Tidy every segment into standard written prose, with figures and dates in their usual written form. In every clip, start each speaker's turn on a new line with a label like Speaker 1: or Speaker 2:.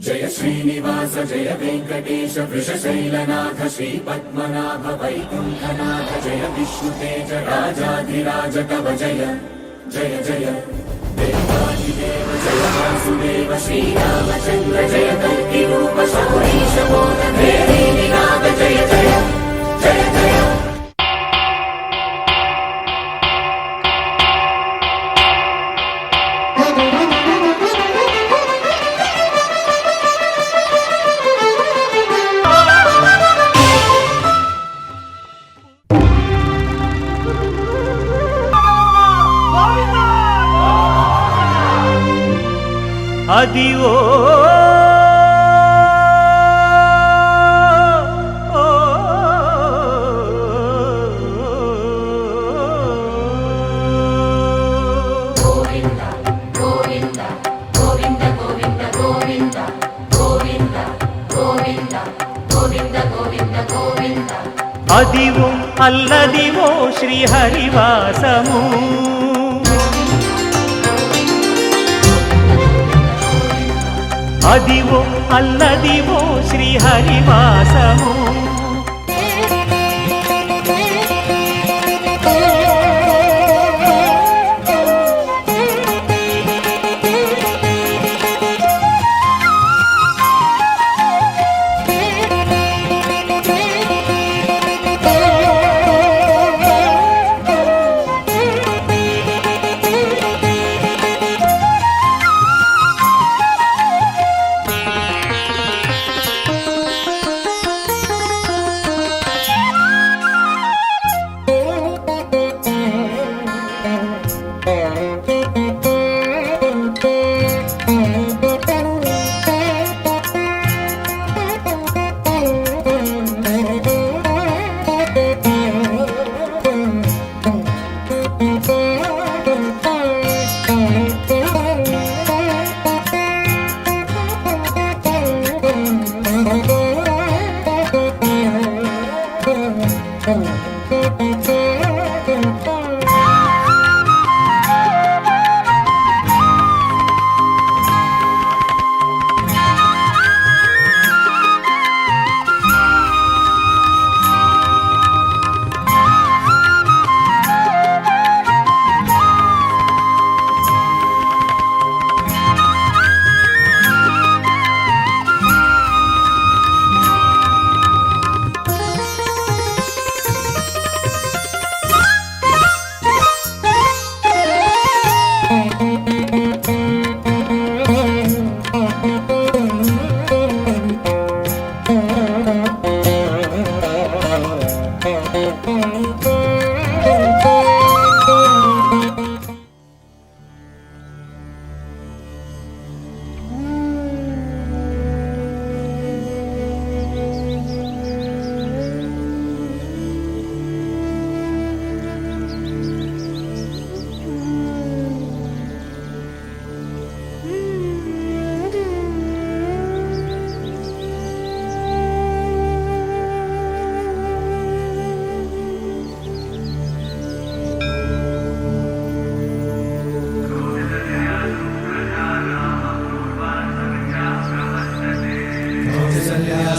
Speaker 1: जय श्रीनिवास जय वेंकटेश वृषशैलनाथ श्रीपद्मनाभ वैकुण्ठनाथ जय विष्णुतेज राजाधिराज कव जय जय जय देवादिदेव जय वासुदेव श्रीरामचन्द्र जय कल्किरूप शौरीश मोदनाद जय जय जय जय।
Speaker 2: అదివో అదివో అల్లదివో శ్రీహరివాసము అదివో అల్లదివో శ్రీహరివాసము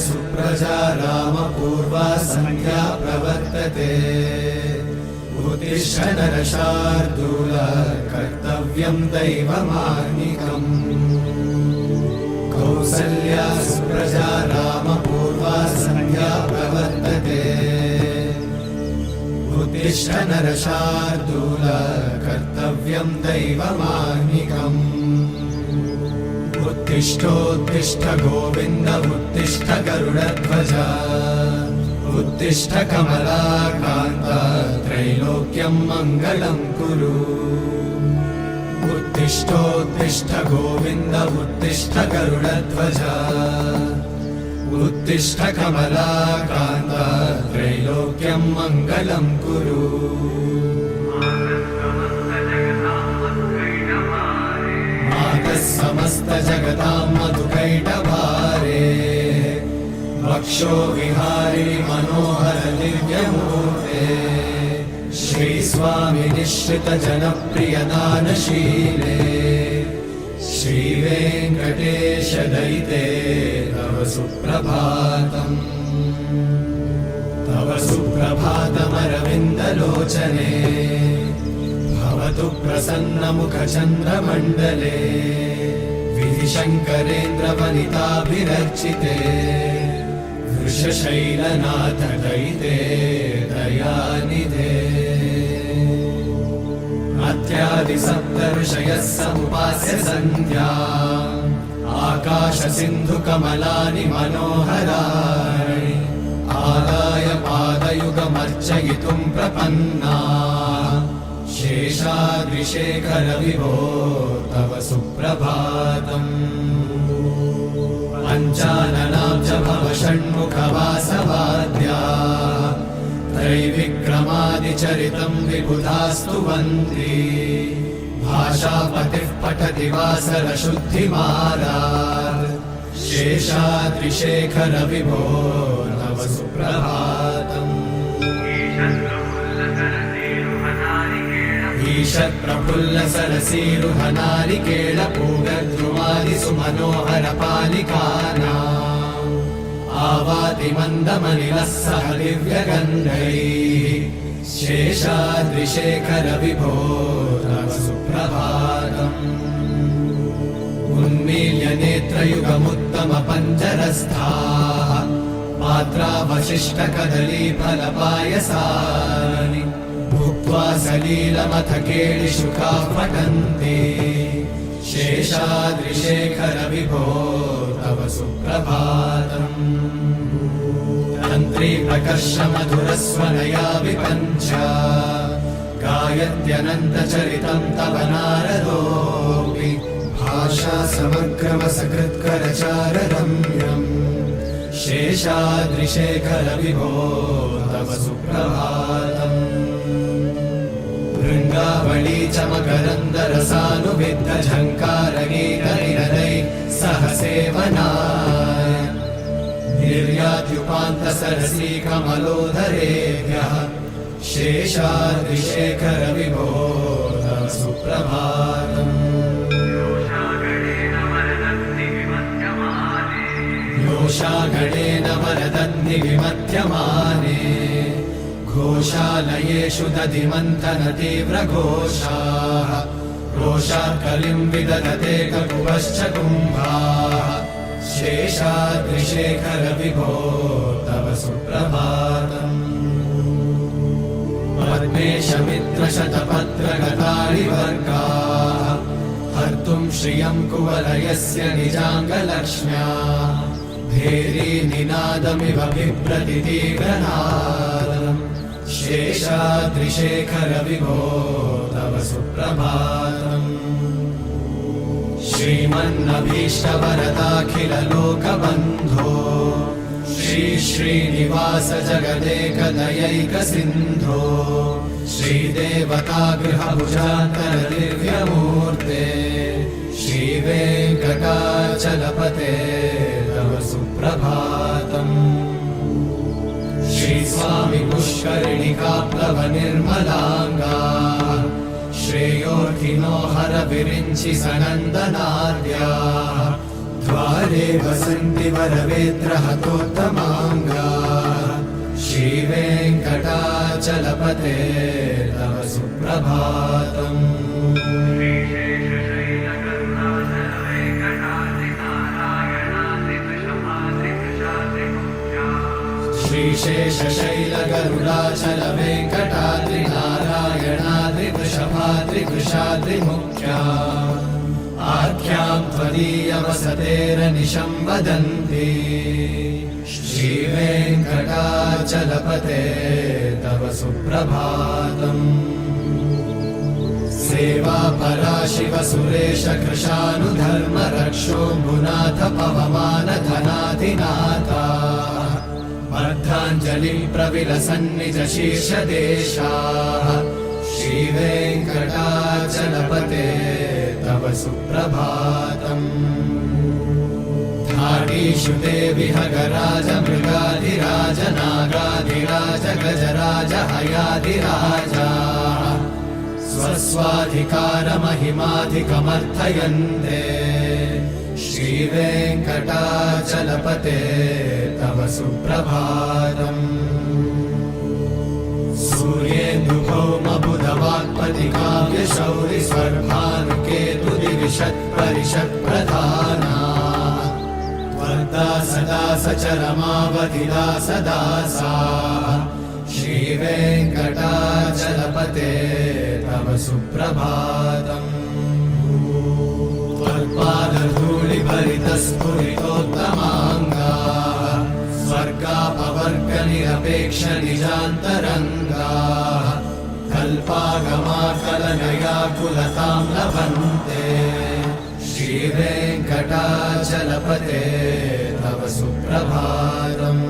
Speaker 3: सुप्रजा राम पूर्वा संध्या प्रवर्तते उत्तिष्ठ नरशार्दूल कर्तव्यं दैवमान्निकम् कौसल्या सुप्रजा राम पूर्वा संध्या प्रवर्तते उत्तिष्ठ नरशार्दूल कर्तव्यं दैवमान्निकम् उत्तिष्ठोत्तिष्ठ गोविन्द उत्तिष्ठ गरुडध्वज उत्तिष्ठ कमलाकान्त त्रैलोक्यं मङ्गलं कुरु उत्तिष्ठोत्तिष्ठ गोविन्द उत्तिष्ठ गरुडध्वज उत्तिष्ठ कमलाकान्त त्रैलोक्यं मङ्गलं कुरु। समस्त जगतां मधुकैटभारे वक्षो विहारी मनोहर दिव्यमूर्ते श्री स्वामी निश्चित जनप्रिय दानशीले श्रीवेङ्कटेश दयिते तव सुप्रभातम् तव सुप्रभातमरविन्दलोचने भवतु प्रसन्नमुखचन्द्रमण्डले विधिशङ्करेन्द्रवनिताभिरर्चिते वृषशैलनाथ दयिते दयानिधे अत्यादिसप्तऋषयः समुपास्य सन्ध्या आकाशसिन्धुकमलानि मनोहराणि आदाय पादयुगमर्चयितुम् प्रपन्ना शेषाद्रिशेखर विभो तव सुप्रभातम् पञ्चाननाब्ज भव षण्मुखवासवाद्या त्रैविक्रमादिचरितम् विबुधास्तुवन्ति भाषापतिः पठति वासरशुद्धिमारात् शेषाद्रिशेखर विभो तव सुप्रभातम् ईषत्प्रफुल्लसरसीरुहनारिकेळपूगद्रुमादिसुमनोहरपालिकानाम् आवाति मन्दमनिलः सह दिव्यगन्धैः शेषाद्रिशेखर विभो तव सुप्रभातम् उन्मील्य नेत्रयुगमुत्तमपञ्जरस्थाः पात्रावशिष्टकदलीफलपायसानि भुक्त्वा सलीलमथ केळिशुकाः पठन्ति शेषाद्रिशेखर विभो तव सुप्रभातम् तन्त्री प्रकर्षमधुरस्वनया विपञ्च गायत्यनन्तचरितम् तव नारदोऽपि भाषा समग्रमसकृत्करचाररम्यम् शेषाद्रिशेखर विभो तव सुप्रभातम् भृङ्गावळी च मकरन्दरसानुविद्धझङ्कारगीतनिरदैः सह सेवनाय निर्यात्युपान्तसरसी कमलोदरेभ्यः शेषाद्रिशेखर विभो तव सुप्रभातम् योषागणेन वरदन्नि विमध्यमाने घोषालयेषु दधिमन्थनतीव्रघोषाः रोषाकलिम् विदधते ककुभश्च कुम्भाः शेषाद्रिशेखर विभो तव सुप्रभातम् पद्मेशमित्रशतपत्रगतारिवर्गाः हर्तुम् श्रियम् कुवलयस्य निजाङ्गलक्ष्म्या भेरीनिनादमिव बिभ्रतितीव्रनादम् शेषाद्रिशेखर विभो तव सुप्रभातम् श्रीमन्नभीष्टवरदाखिललोकबन्धो श्रीनिवास जगदेकदयैकसिन्धो श्रीदेवतागृहभुजान्तरदिव्यमूर्ते श्रीवेङ्कटाचलपते तव सुप्रभातम् श्रीस्वामि पुष्करिणिकाप्लवनिर्मलाङ्गा श्रेयोर्थिनो हरविरिञ्चि सनन्दनाद्याः द्वारे वसन्ति वरवेत्रहतोत्तमाङ्गा श्रीवेङ्कटाचलपते तव सुप्रभातम् श्रीशेषशैलगरुडाचल वेङ्कटाद्रिनारायणाद्रिवृषभाद्रिवृषाद्रिमुख्या आख्याम् त्वदीयवसतेरनिशम् वदन्ति श्रीवेङ्कटाचलपते तव सुप्रभातम् सेवापरा शिव सुरेश कृशानुधर्म रक्षोऽम्बुनाथ पवमानधनाधिनाथा अर्धाञ्जलिम् प्रविलसन्निज शीर्षदेशाः श्रीवेङ्कटाचलपते तव सुप्रभातम् धाडीषु ते विहगराज मृगाधिराज नागाधिराज गजराज हयाधिराजा स्वस्वाधिकारमहिमाधिकमर्थयन्ते श्रीवेङ्कटाचलपते तव सुप्रभातम् सूर्येन्दुभौमबुधवाक्पतिकाव्यशौरिस्वर्भानुकेतुदिविषत्परिषत्प्रधाना वर्धा सदा सचरमावधिदा सदा सा श्रीवेङ्कटाचलपते तव सुप्रभातम् त्वत्पादधूलिभरितस्फुरितोत्तमाङ्गाः स्वर्गापवर्गनिरपेक्षनिजान्तरङ्गाः कल्पागमाकलनयाकुलतां लभन्ते श्रीवेङ्कटाचलपते तव सुप्रभातम्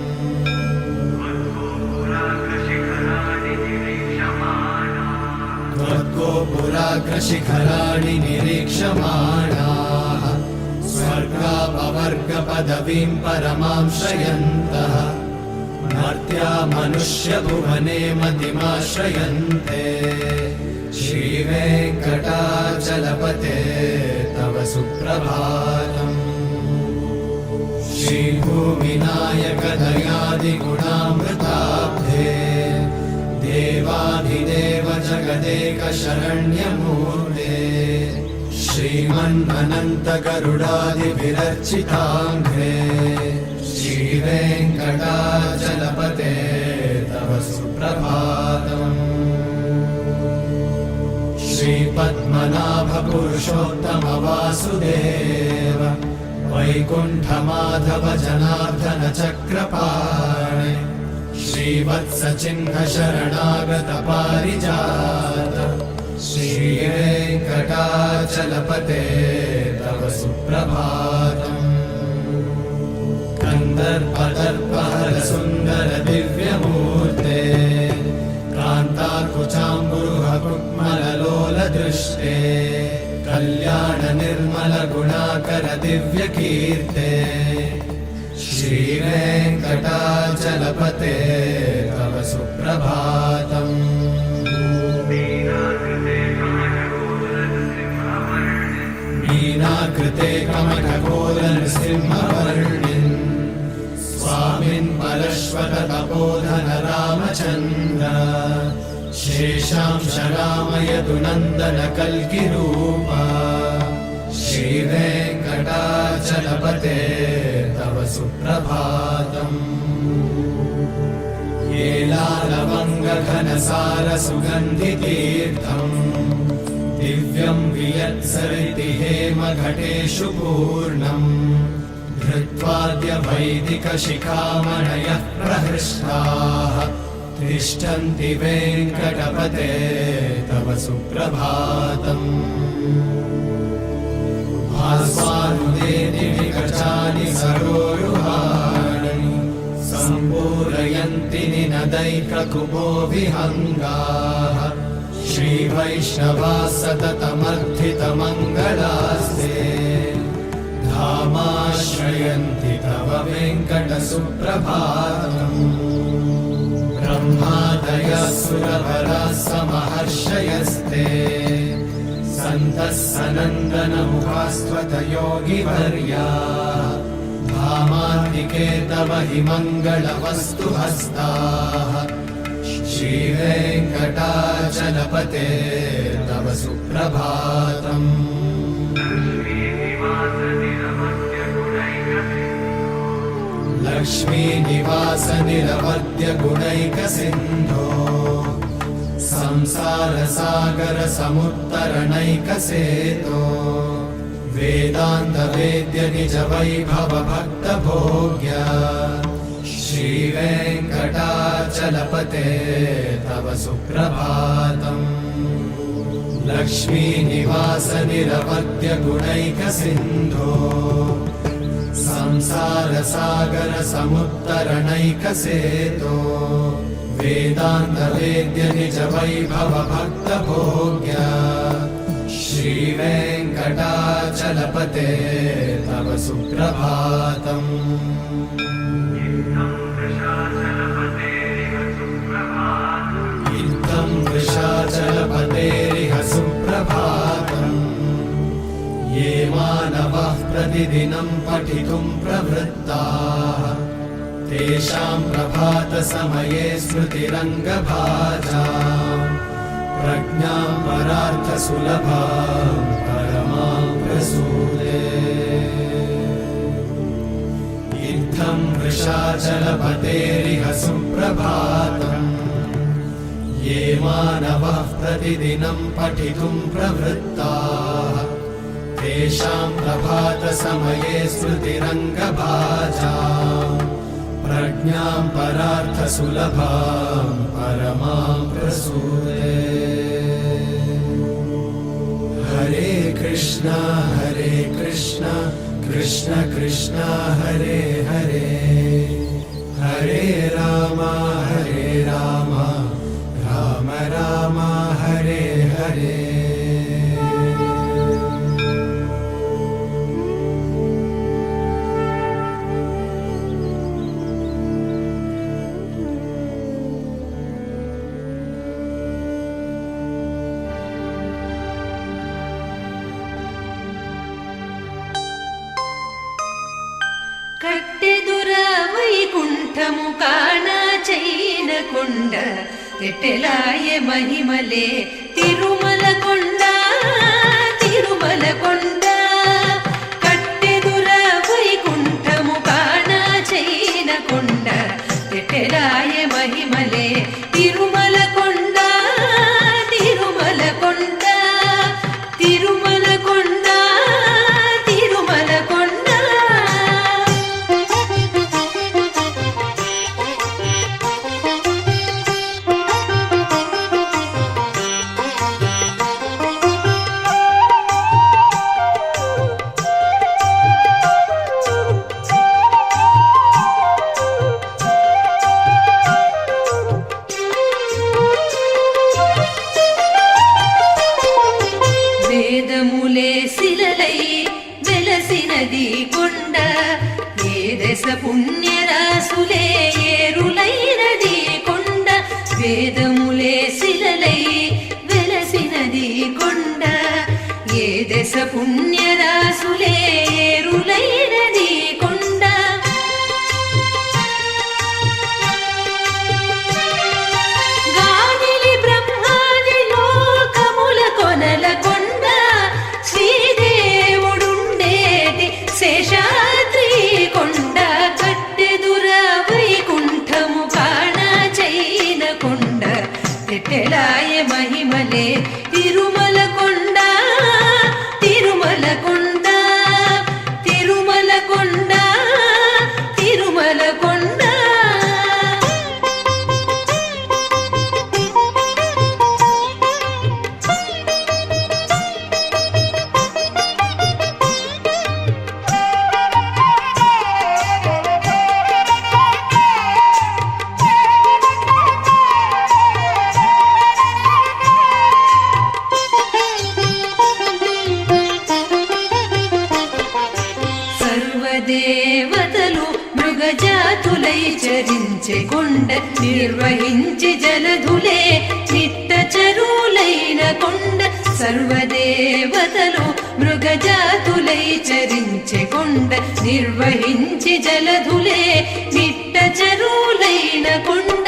Speaker 3: त्वद्गोपुराग्रशिखराणि निरीक्षमाणाः स्वर्गापवर्गपदवीं परमां श्रयन्तः मर्त्या मनुष्यभुवने मतिमाश्रयन्ते श्रीवेङ्कटाचलपते तव सुप्रभातम् श्रीभूविनायकदयादिगुणामृताब्धे देवाधिदेव जगदेकशरण्यमूर्ते श्रीमन्मनन्तगरुडादिभिरर्चिताङ्घ्रे श्रीवेङ्कटाचलपते तव सुप्रभातम् श्रीपद्मनाभपुरुषोत्तम वासुदेव वैकुण्ठमाधव जनार्दन चक्रपाणि श्रीवत्सचिह्न शरणागत पारिजात श्रीवेङ्कटाचलपते तव सुप्रभातम् कन्दर्पदर्पहर सुन्दर दिव्यमूर्ते कान्ताकुचाम्बुरुहकुक्मललोलदृष्टे कल्याण निर्मल गुणाकर दिव्यकीर्ते श्रीवेङ्कटाचलपते तव सुप्रभातम् मीनाकृते कमठकोलनृसिंहवर्णिन् स्वामिन् परश्वत तपोधन रामचन्द्र शेषांश रामयतु नन्दन कल्किरूपा श्रीवेङ्कटाचलपते तव सुप्रभातम् येलालवङ्गघनसार सुगन्धितीर्थम् दिव्यं वियत्सरिति हेमघटेषु पूर्णम् धृत्वाद्य वैदिकशिखामणयः प्रहृष्टाः तिष्ठन्ति वेङ्कटपते तव सुप्रभातम् आस्वानुदेति विकचानि सरोरुहाणि सम्पूरयन्ति निनदैककुपो विहङ्गाः श्रीवैष्णवाः सततमर्थितमङ्गलास्ते धामाश्रयन्ति तव वेङ्कटसुप्रभातम् ब्रह्मादयः सुरवराः समहर्षयस्ते सन्तः सनन्दनमुखास्त्वत योगिवर्याः धामान्तिके तव हि मङ्गलवस्तुहस्ताः श्रीवेङ्कटाचलपते तव सुप्रभातम् लक्ष्मीनिवास निरवद्य गुणैकसिन्धो संसारसागर समुत्तरणैकसेतो वेदान्त वेद्य निज वैभव भक्त भोग्य श्रीवेङ्कटाचलपते तव सुप्रभातम् लक्ष्मीनिवास निरवद्य गुणैकसिन्धो संसारसागर समुत्तरणैकसेतो वेदान्त वेद्य निज वैभव भक्त भोग्य श्रीवेङ्कटाचलपते तव सुप्रभातम् इत्थं वृषाचलपतेरिह मानवः प्रतिदिनं पठितुं प्रवृत्ताः तेषां प्रभातसमये स्मृतिरङ्गभाजाम् प्रज्ञां परार्थसुलभां परमां प्रसूते इत्थं वृषाचलपतेरिह सुप्रभातम् ये मानवः प्रतिदिनं पठितुं प्रवृत्ताः तेषां प्रभातसमये स्मृतिरङ्गभाजाम् प्रज्ञां परार्थसुलभां परमां प्रसूते हरे कृष्ण कृष्ण कृष्ण हरे हरे हरे राम राम राम हरे हरे
Speaker 4: కట్టెదుర వైకుంఠము కానా చైన కొండ ఎట్టెలాయ మహిమలే తిరుమల కొండ తిరుమల కొండ కట్టెదుర వైకుంఠము కానా చైన కొండ ఎట్టెలాయ మహిమలే తిరుమల కొండ తిరుమల కొండ తిరుమల కొండ తిరుమల కొండ వేదములే శిలలై వెలసినది కొండ ఏ దశ పుణ్యరాసులే ఏరులైనది కొండ వేదములే శిలలై వెలసినది కొండ ఏ దశ పుణ్యరాసులే ఏరులైనది కొండ గాలిలి బ్రహ్మాది లోకముల కొనల కొండ శ్రీదేవుడుండేటి శేషాద్రి కొండ కట్టెదుర వైకుంఠము కానా చైన కొండ ఎట్టెలాయ మహిమలే తిరుమల కొండ తిరుమల కొండ తిరుమల కొండ తిరుమల కొండ సర్వదేవతలు మృగజాతులై చరించే కొండ నిర్వహించి జలధులే నిట్ట చరులైన కొండ సర్వదేవతలు మృగజాతులై చరించే కొండ నిర్వహించి జలధులే నిట్ట చరులైన కొండ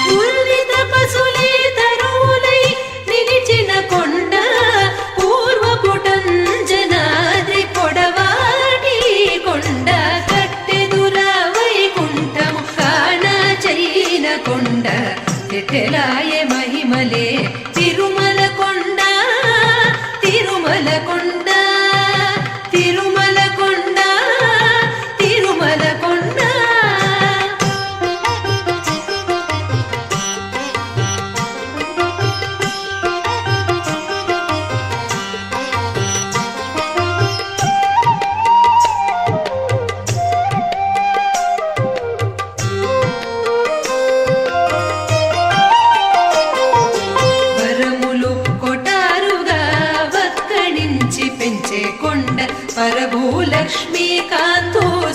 Speaker 4: పూర్విత పశులే తరువులై నిలిచిన కొండ పూర్వపుటంజనాద్రి పొడవాటి కొండ కట్టెదుర వైకుంఠము కానా చైన కొండ ఎట్టెలాయ మహిమలే తిరుమల కొండ తిరుమల కొండ తిరుమల కొండ తిరుమల కొండ వరములు కొటారుగా వక్కడించి పెంచే కొండ పరభూలక్ష్మీకాంతో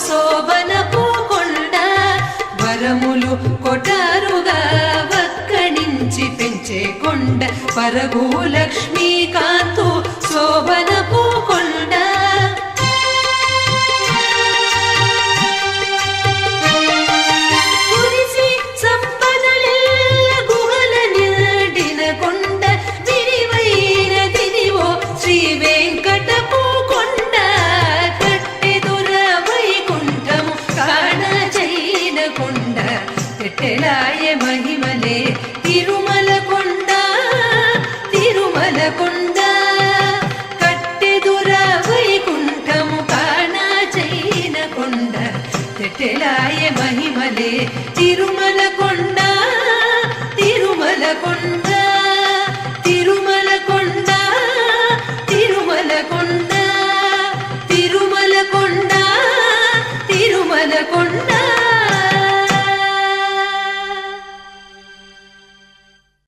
Speaker 4: శోభనపు కొండ వరములు కొటారుగా వక్కడించి పెంచే కొండ రఘులక్ష్మి